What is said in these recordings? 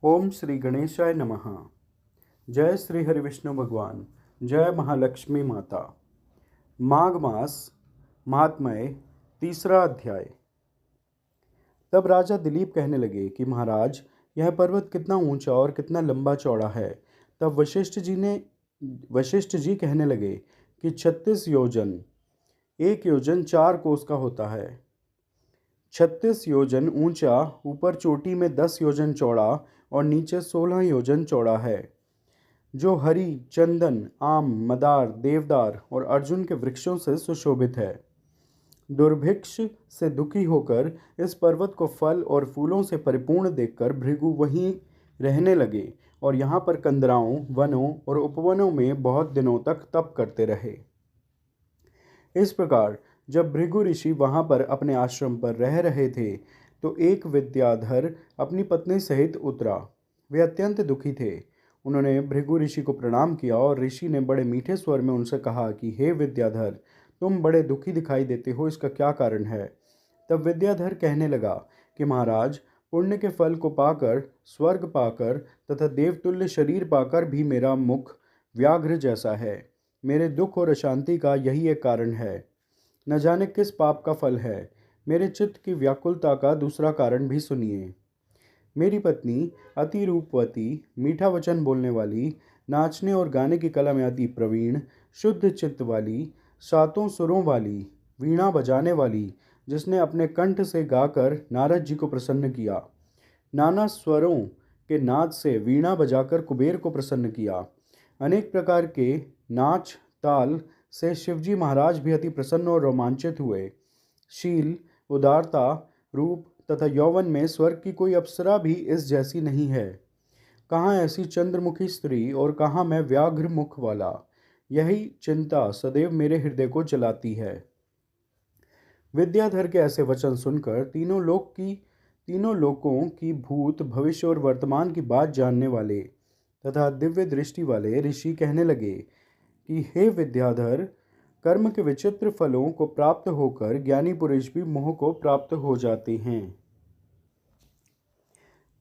ओम श्री गणेशाय नमः। जय श्री हरिविष्णु भगवान। जय महालक्ष्मी माता। माघ मास महात्म्य तीसरा अध्याय। तब राजा दिलीप कहने लगे कि महाराज, यह पर्वत कितना ऊंचा और कितना लंबा चौड़ा है। तब वशिष्ठ जी कहने लगे कि 36 योजन, 1 योजन 4 कोस का होता है। 36 योजन ऊंचा, ऊपर चोटी में 10 योजन चौड़ा और नीचे 16 योजन चौड़ा है, जो हरी, चंदन, आम, मदार, देवदार और अर्जुन के वृक्षों से सुशोभित है। दुर्भिक्ष से दुखी होकर इस पर्वत को फल और फूलों से परिपूर्ण देखकर भृगु वहीं रहने लगे और यहाँ पर कंदराओं, वनों और उपवनों में बहुत दिनों तक तप करते रहे। इस प्रकार जब भृगु ऋषि वहाँ पर अपने आश्रम पर रह रहे थे तो एक विद्याधर अपनी पत्नी सहित उतरा। वे अत्यंत दुखी थे। उन्होंने भृगु ऋषि को प्रणाम किया और ऋषि ने बड़े मीठे स्वर में उनसे कहा कि हे विद्याधर, तुम बड़े दुखी दिखाई देते हो, इसका क्या कारण है। तब विद्याधर कहने लगा कि महाराज, पुण्य के फल को पाकर, स्वर्ग पाकर तथा देवतुल्य शरीर पाकर भी मेरा मुख व्याघ्र जैसा है। मेरे दुख और अशांति का यही एक कारण है। न जाने किस पाप का फल है। मेरे चित्त की व्याकुलता का दूसरा कारण भी सुनिए। मेरी पत्नी अति रूपवती, मीठा वचन बोलने वाली, नाचने और गाने की कला में अति प्रवीण, शुद्ध चित्त वाली, 7 सुरों वाली, वीणा बजाने वाली, जिसने अपने कंठ से गाकर नारद जी को प्रसन्न किया, नाना स्वरों के नाद से वीणा बजाकर कुबेर को प्रसन्न किया, अनेक प्रकार के नाच ताल से शिवजी महाराज भी अति प्रसन्न और रोमांचित हुए। शील, उदारता, रूप तथा यौवन में स्वर्ग की कोई अप्सरा भी इस जैसी नहीं है। कहाँ ऐसी चंद्रमुखी स्त्री और कहाँ मैं व्याघ्र मुख वाला। यही चिंता सदैव मेरे हृदय को जलाती है। विद्याधर के ऐसे वचन सुनकर तीनों लोकों की भूत, भविष्य और वर्तमान की बात जानने वाले तथा दिव्य दृष्टि वाले ऋषि कहने लगे कि हे विद्याधर, कर्म के विचित्र फलों को प्राप्त होकर ज्ञानी पुरुष भी मोह को प्राप्त हो जाते हैं।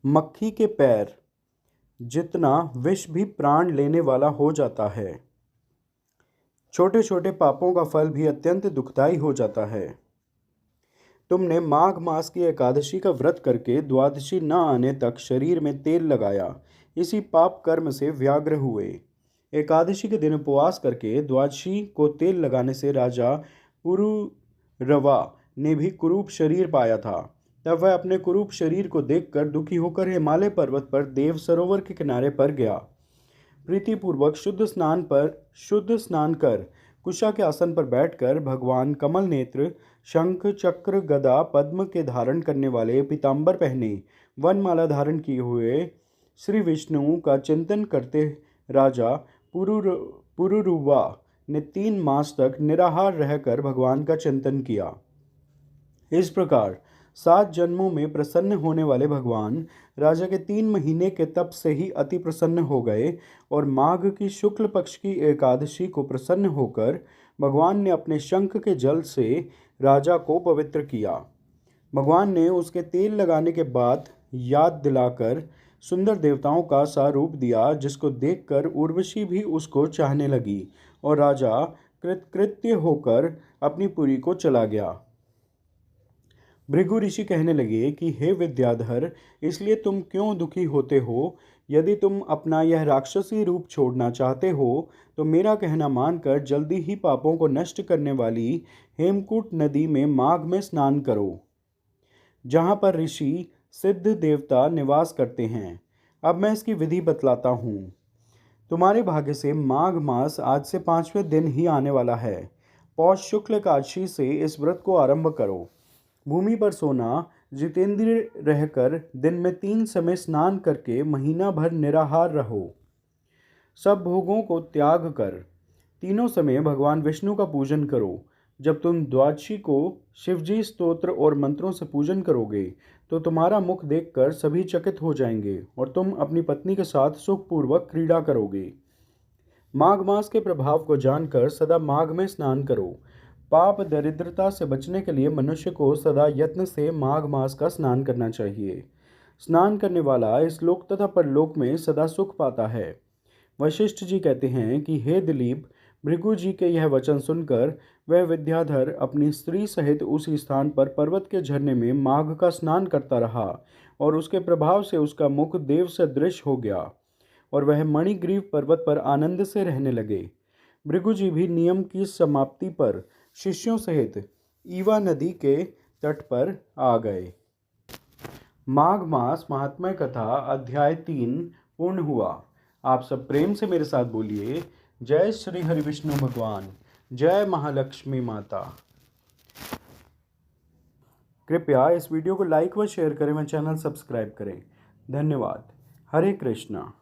मक्खी के पैर जितना विष भी प्राण लेने वाला हो जाता है। छोटे छोटे पापों का फल भी अत्यंत दुखदायी हो जाता है। तुमने माघ मास की एकादशी का व्रत करके द्वादशी न आने तक शरीर में तेल लगाया, इसी पाप कर्म से व्याघ्र हुए। एकादशी के दिन उपवास करके द्वादशी को तेल लगाने से राजा पुरुरवा ने भी कुरूप शरीर पाया था। तब वह अपने कुरूप शरीर को देखकर दुखी होकर हिमालय पर्वत पर देव सरोवर के किनारे पर गया। प्रीतिपूर्वक शुद्ध स्नान कर कुशा के आसन पर बैठकर भगवान कमल नेत्र, शंख, चक्र, गदा, पद्म के धारण करने वाले, पीतांबर पहने, वनमाला धारण किए हुए श्री विष्णु का चिंतन करते राजा पुरुरुवा ने 3 मास तक निराहार रहकर भगवान का चिंतन किया। इस प्रकार 7 जन्मों में प्रसन्न होने वाले भगवान राजा के 3 महीने के तप से ही अति प्रसन्न हो गए और माघ की शुक्ल पक्ष की एकादशी को प्रसन्न होकर भगवान ने अपने शंख के जल से राजा को पवित्र किया। भगवान ने उसके तेल लगाने के बाद याद दिलाकर सुंदर देवताओं का सा रूप दिया, जिसको देखकर उर्वशी भी उसको चाहने लगी और राजा कृतकृत्य होकर अपनी पुरी को चला गया। भृगु ऋषि कहने लगे कि हे विद्याधर, इसलिए तुम क्यों दुखी होते हो। यदि तुम अपना यह राक्षसी रूप छोड़ना चाहते हो तो मेरा कहना मानकर जल्दी ही पापों को नष्ट करने वाली हेमकूट नदी में माघ में स्नान करो, जहाँ पर ऋषि सिद्ध देवता निवास करते हैं। अब मैं इसकी विधि बतलाता हूँ। तुम्हारे भाग्य से माघ मास आज से 5वें दिन ही आने वाला है। पौष शुक्ल एकादशी से इस व्रत को आरंभ करो। भूमि पर सोना, जितेंद्रिय रहकर दिन में 3 समय स्नान करके महीना भर निराहार रहो। सब भोगों को त्याग कर तीनों समय भगवान विष्णु का पूजन करो। जब तुम द्वादशी को शिवजी स्तोत्र और मंत्रों से पूजन करोगे तो तुम्हारा मुख देखकर सभी चकित हो जाएंगे और तुम अपनी पत्नी के साथ सुखपूर्वक क्रीड़ा करोगे। माघ मास के प्रभाव को जानकर सदा माघ में स्नान करो। पाप दरिद्रता से बचने के लिए मनुष्य को सदा यत्न से माघ मास का स्नान करना चाहिए। स्नान करने वाला इस लोक तथा परलोक में सदा सुख पाता है। वशिष्ठ जी कहते हैं कि हे दिलीप, भृगु जी के यह वचन सुनकर वह विद्याधर अपनी स्त्री सहित उसी स्थान पर पर्वत के झरने में माघ का स्नान करता रहा और उसके प्रभाव से उसका मुख देव सदृश हो गया और वह मणिग्रीव पर्वत पर आनंद से रहने लगे। भृगु जी भी नियम की समाप्ति पर शिष्यों सहित ईवा नदी के तट पर आ गए। माघ मास महात्म्य कथा अध्याय 3 पूर्ण हुआ। आप सब प्रेम से मेरे साथ बोलिए, जय श्री हरि विष्णु भगवान, जय महालक्ष्मी माता। कृपया इस वीडियो को लाइक व शेयर करें व चैनल सब्सक्राइब करें। धन्यवाद। हरे कृष्णा।